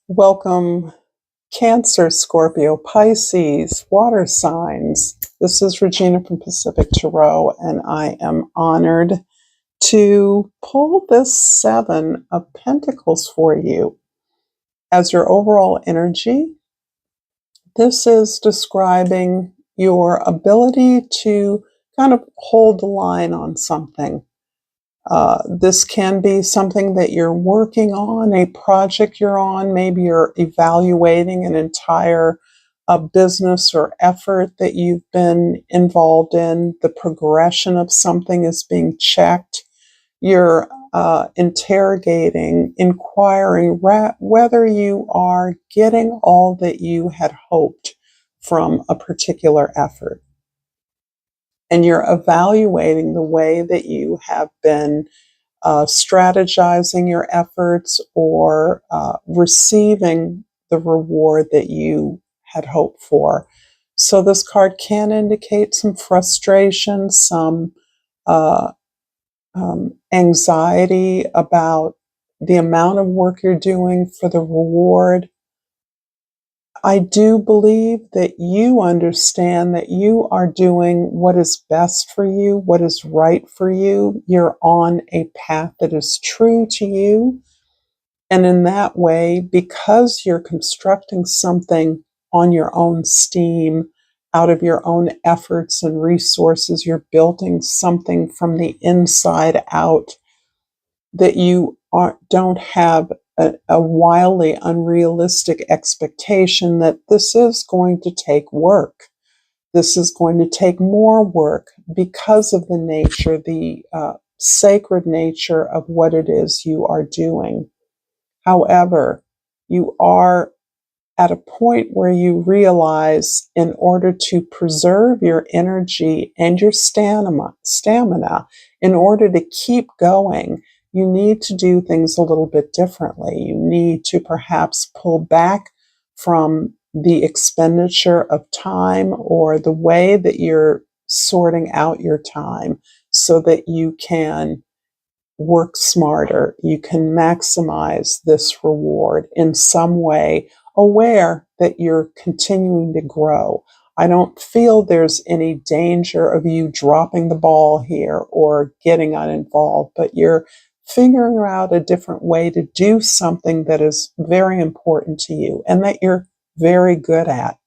Welcome, Cancer, Scorpio, Pisces, water signs. This is Regina from Pacific Tarot, and I am honored to pull this Seven of Pentacles for you. As your overall energy, this is describing your ability to kind of hold the line on something. This can be something that you're working on, a project you're on. Maybe you're evaluating an entire business or effort that you've been involved in. The progression of something is being checked. You're interrogating, inquiring whether you are getting all that you had hoped from a particular effort. And you're evaluating the way that you have been strategizing your efforts or receiving the reward that you had hoped for. So this card can indicate some frustration, some anxiety about the amount of work you're doing for the reward. I do believe that you understand that you are doing what is best for you, what is right for you. You're on a path that is true to you. And in that way, because you're constructing something on your own steam, out of your own efforts and resources, you're building something from the inside out, that you don't have a wildly unrealistic expectation that this is going to take work. This is going to take more work because of the nature, the sacred nature of what it is you are doing. However, you are at a point where you realize, in order to preserve your energy and your stamina, in order to keep going, you need to do things a little bit differently. You need to perhaps pull back from the expenditure of time or the way that you're sorting out your time so that you can work smarter. You can maximize this reward in some way, aware that you're continuing to grow. I don't feel there's any danger of you dropping the ball here or getting uninvolved, but you're figuring out a different way to do something that is very important to you and that you're very good at.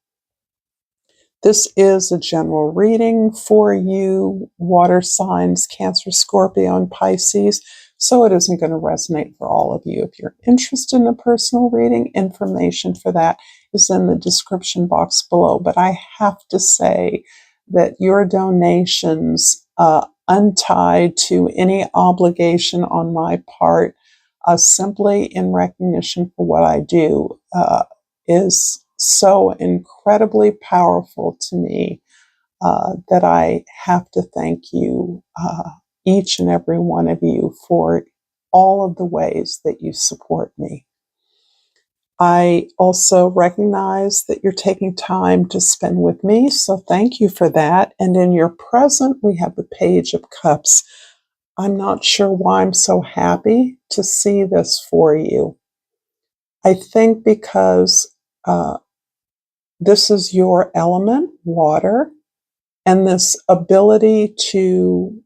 This is a general reading for you, water signs, Cancer, Scorpio, and Pisces, so it isn't going to resonate for all of you. If you're interested in a personal reading, information for that is in the description box below. But I have to say that your donations, untied to any obligation on my part, simply in recognition for what I do, is so incredibly powerful to me that I have to thank you, each and every one of you, for all of the ways that you support me. I also recognize that you're taking time to spend with me, so thank you for that. And in your present, we have the Page of Cups. I'm not sure why I'm so happy to see this for you. I think because this is your element, water, and this ability to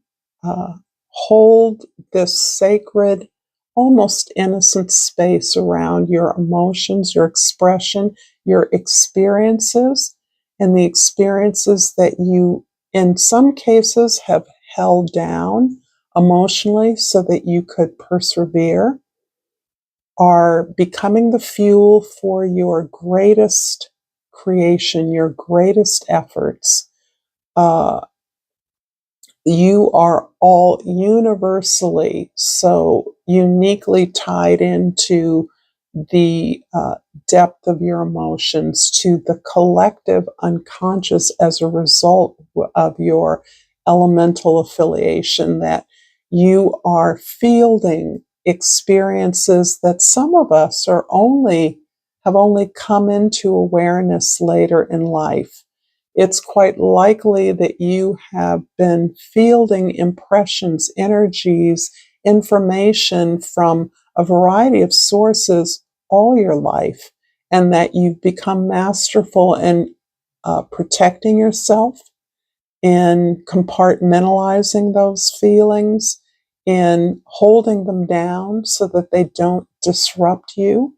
hold this sacred, almost innocent space around your emotions, your expression, your experiences, and the experiences that you, in some cases, have held down emotionally so that you could persevere, are becoming the fuel for your greatest creation, your greatest efforts. You are all universally so uniquely tied into the depth of your emotions, to the collective unconscious as a result of your elemental affiliation, that you are fielding experiences that some of us have only come into awareness later in life. It's quite likely that you have been fielding impressions, energies, information from a variety of sources all your life, and that you've become masterful in protecting yourself, in compartmentalizing those feelings, in holding them down so that they don't disrupt you.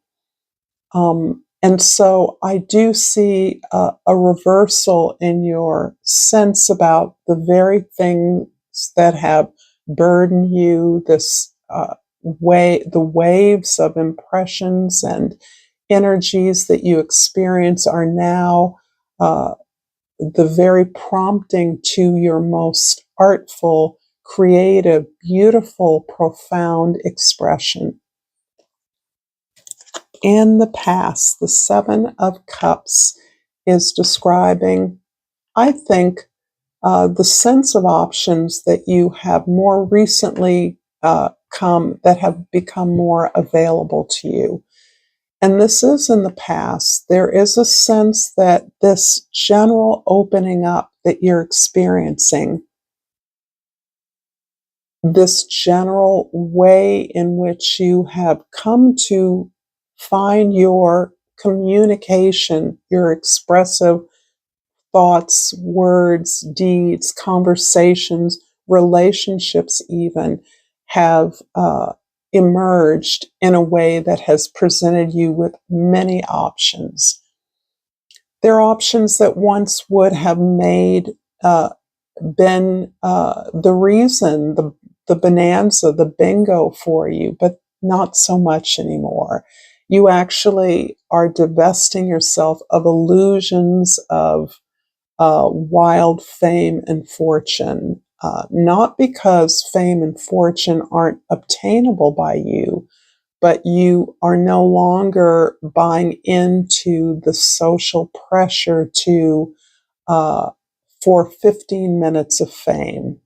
And so I do see a reversal in your sense about the very things that have burdened you, the waves of impressions and energies that you experience are now the very prompting to your most artful, creative, beautiful, profound expression. In the past, the Seven of Cups is describing, I think, the sense of options that you have more recently that have become more available to you. And this is in the past. There is a sense that this general opening up that you're experiencing, this general way in which you have come to find your communication, your expressive thoughts, words, deeds, conversations, relationships even have emerged in a way that has presented you with many options. There are options that once would have been the reason, the bonanza, the bingo for you, but not so much anymore. You actually are divesting yourself of illusions of wild fame and fortune, not because fame and fortune aren't obtainable by you, but you are no longer buying into the social pressure for 15 minutes of fame.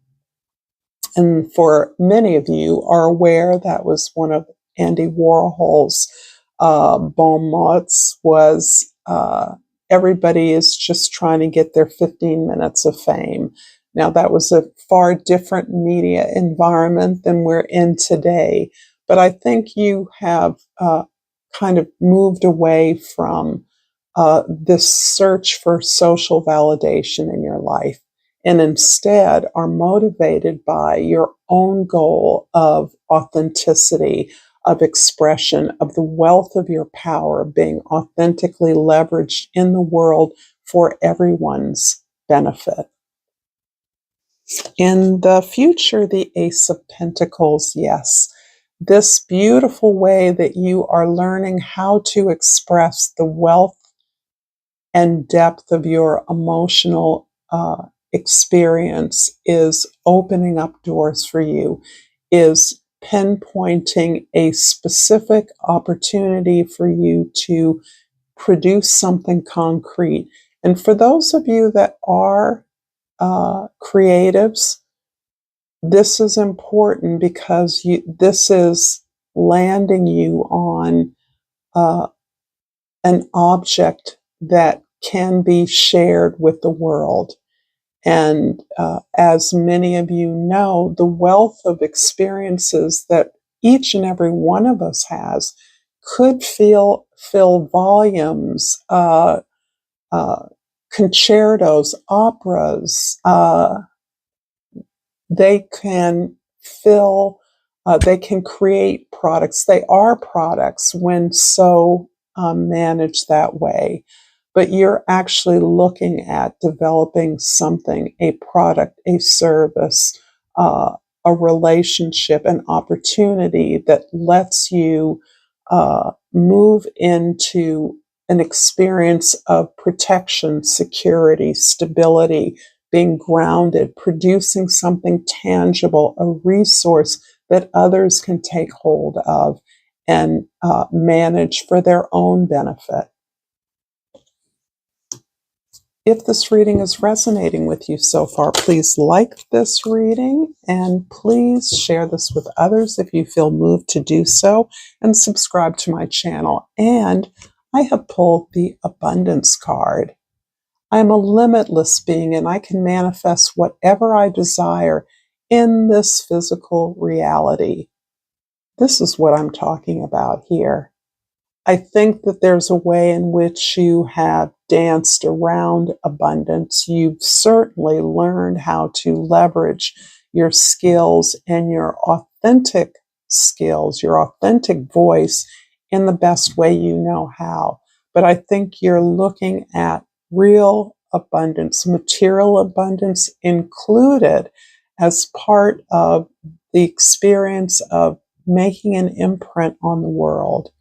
And for many of you are aware, that was one of Andy Warhol's bon mots was everybody is just trying to get their 15 minutes of fame. Now, that was a far different media environment than we're in today, but I think you have kind of moved away from this search for social validation in your life, and instead are motivated by your own goal of authenticity, of expression, of the wealth of your power being authentically leveraged in the world for everyone's benefit. In the future, the Ace of Pentacles, yes, this beautiful way that you are learning how to express the wealth and depth of your emotional experience is opening up doors for you, is pinpointing a specific opportunity for you to produce something concrete. And for those of you that are creatives, this is important because this is landing you on an object that can be shared with the world. And as many of you know, the wealth of experiences that each and every one of us has could fill volumes, concertos, operas. They can they can create products. They are products when so managed that way. But you're actually looking at developing something, a product, a service, a relationship, an opportunity that lets you move into an experience of protection, security, stability, being grounded, producing something tangible, a resource that others can take hold of and manage for their own benefit. If this reading is resonating with you so far, please like this reading and please share this with others if you feel moved to do so, and subscribe to my channel. And I have pulled the Abundance card. I am a limitless being and I can manifest whatever I desire in this physical reality. This is what I'm talking about here. I think that there's a way in which you have danced around abundance. You've certainly learned how to leverage your skills and your authentic skills, your authentic voice in the best way you know how. But I think you're looking at real abundance, material abundance included as part of the experience of making an imprint on the world.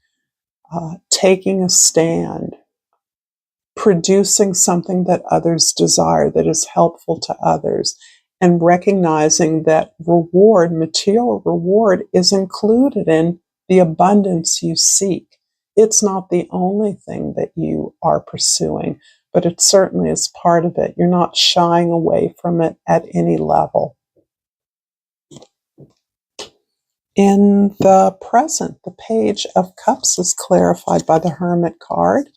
Taking a stand, producing something that others desire, that is helpful to others, and recognizing that reward, material reward, is included in the abundance you seek. It's not the only thing that you are pursuing, but it certainly is part of it. You're not shying away from it at any level. In the present, the Page of Cups is clarified by the Hermit card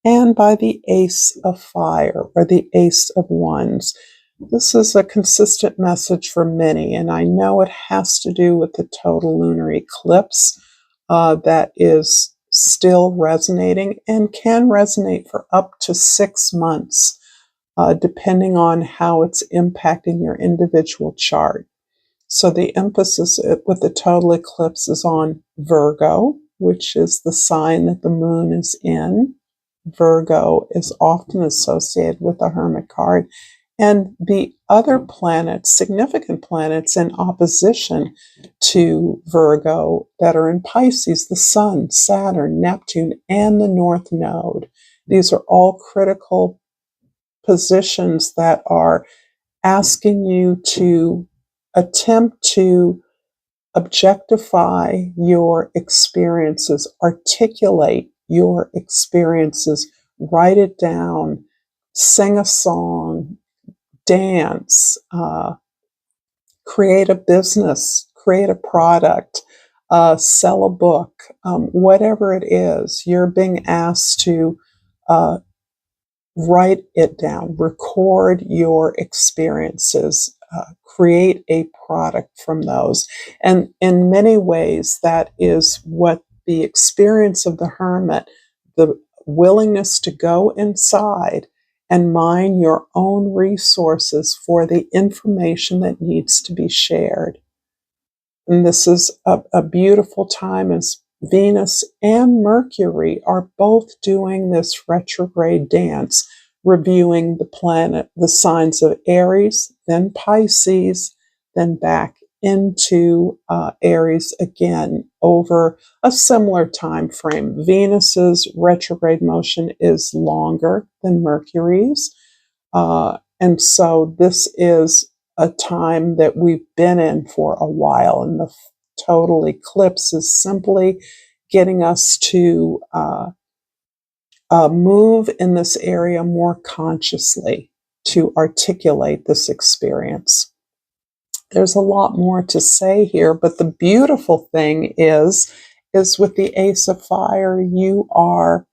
and by the Ace of Fire, or the Ace of Wands. This is a consistent message for many, and I know it has to do with the total lunar eclipse that is still resonating and can resonate for up to 6 months, depending on how it's impacting your individual chart. So the emphasis with the total eclipse is on Virgo, which is the sign that the moon is in. Virgo is often associated with the Hermit card. And the other planets, significant planets in opposition to Virgo that are in Pisces, the Sun, Saturn, Neptune, and the North Node. These are all critical positions that are asking you to attempt to objectify your experiences, articulate your experiences, write it down, sing a song, dance, create a business, create a product, sell a book, whatever it is, you're being asked to write it down, record your experiences, create a product from those. And in many ways, that is what the experience of the hermit, the willingness to go inside and mine your own resources for the information that needs to be shared. And this is a beautiful time as Venus and Mercury are both doing this retrograde dance, reviewing the signs of Aries, then Pisces, then back into Aries again over a similar time frame. Venus's retrograde motion is longer than Mercury's. And so this is a time that we've been in for a while, and the total eclipse is simply getting us to move in this area more consciously to articulate this experience. There's a lot more to say here, but the beautiful thing is with the Ace of Fire, you are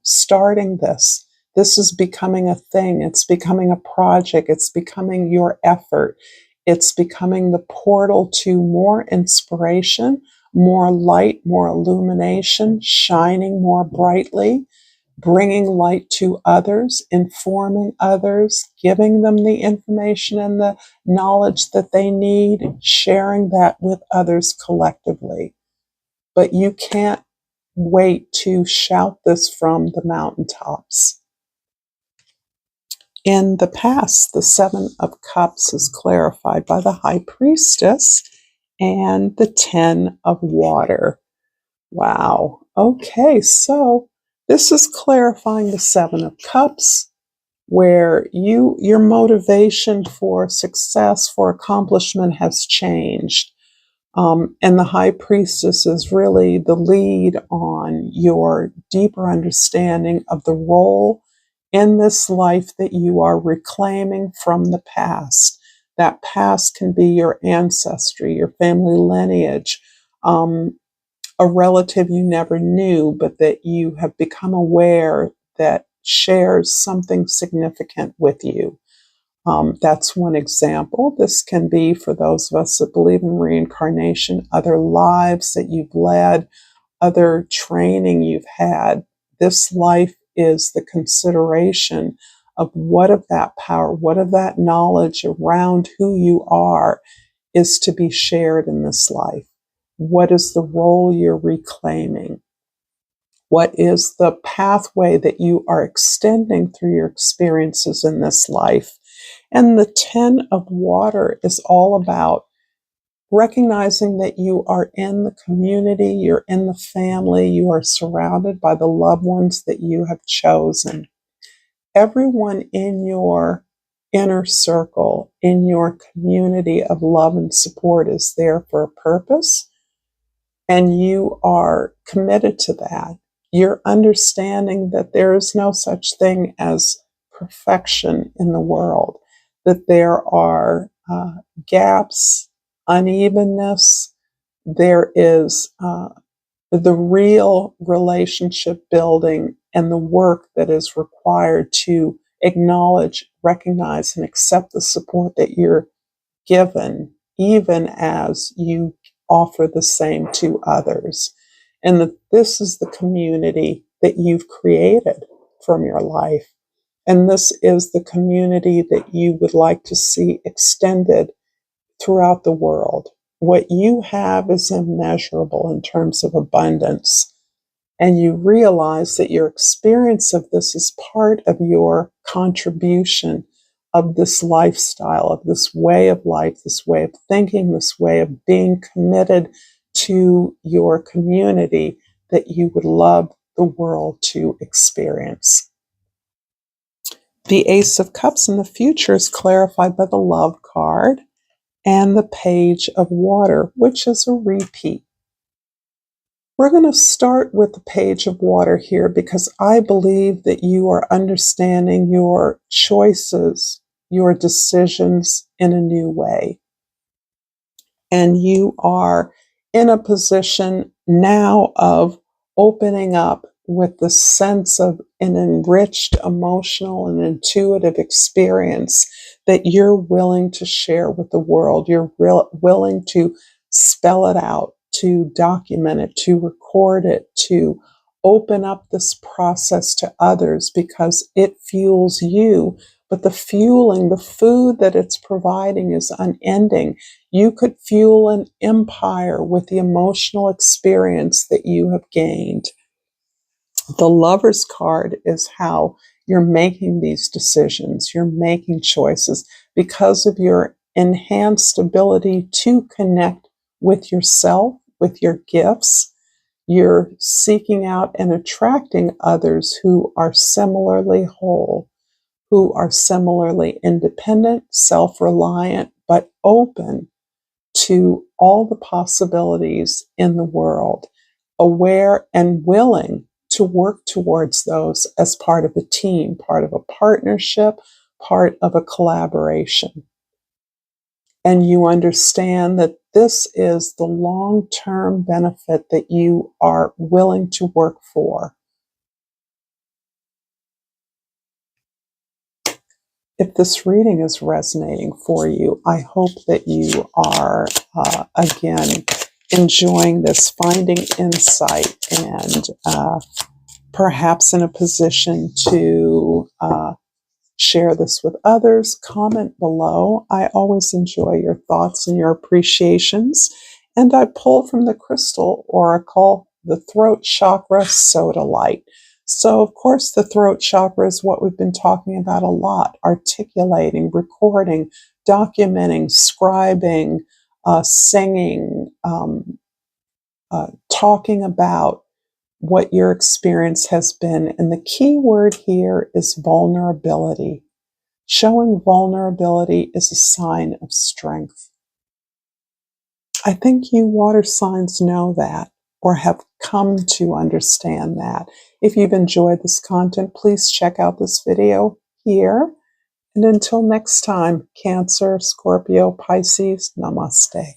starting this. This is becoming a thing. It's becoming a project. It's becoming your effort. It's becoming the portal to more inspiration, more light, more illumination, shining more brightly, bringing light to others, informing others, giving them the information and the knowledge that they need, sharing that with others collectively. But you can't wait to shout this from the mountaintops. In the past, the Seven of Cups is clarified by the High Priestess and the Ten of Water. Wow. Okay, so this is clarifying the Seven of Cups, where your motivation for success, for accomplishment has changed. And the High Priestess is really the lead on your deeper understanding of the role in this life that you are reclaiming from the past. That past can be your ancestry, your family lineage, a relative you never knew, but that you have become aware that shares something significant with you. That's one example. This can be, for those of us that believe in reincarnation, other lives that you've led, other training you've had. This life is the consideration of what of that power, what of that knowledge around who you are is to be shared in this life. What is the role you're reclaiming? What is the pathway that you are extending through your experiences in this life? And the 10 of water is all about recognizing that you are in the community, you're in the family, you are surrounded by the loved ones that you have chosen. Everyone in your inner circle, in your community of love and support is there for a purpose, and you are committed to that. You're understanding that there is no such thing as perfection in the world, that there are gaps, unevenness. There is the real relationship building and the work that is required to acknowledge, recognize, and accept the support that you're given, even as you offer the same to others. And that this is the community that you've created from your life. And this is the community that you would like to see extended throughout the world. What you have is immeasurable in terms of abundance. And you realize that your experience of this is part of your contribution of this lifestyle, of this way of life, this way of thinking, this way of being committed to your community that you would love the world to experience. The Ace of Cups in the future is clarified by the Love card and the Page of Water, which is a repeat. We're going to start with the Page of Water here because I believe that you are understanding your choices, your decisions in a new way. And you are in a position now of opening up with the sense of an enriched emotional and intuitive experience that you're willing to share with the world. You're willing to spell it out, to document it, to record it, to open up this process to others because it fuels you. But the fueling, the food that it's providing is unending. You could fuel an empire with the emotional experience that you have gained. The Lover's card is how you're making these decisions. You're making choices because of your enhanced ability to connect with yourself, with your gifts. You're seeking out and attracting others who are similarly whole, who are similarly independent, self-reliant, but open to all the possibilities in the world, aware and willing to work towards those as part of a team, part of a partnership, part of a collaboration. And you understand that this is the long-term benefit that you are willing to work for. If this reading is resonating for you, I hope that you are, again, enjoying this, finding insight, and perhaps in a position to share this with others. Comment below. I always enjoy your thoughts and your appreciations. And I pull from the Crystal Oracle, the Throat Chakra Sodalite. So, of course, the throat chakra is what we've been talking about a lot, articulating, recording, documenting, scribing, singing, talking about what your experience has been. And the key word here is vulnerability. Showing vulnerability is a sign of strength. I think you water signs know that or have come to understand that. If you've enjoyed this content, please check out this video here. And until next time, Cancer, Scorpio, Pisces, namaste.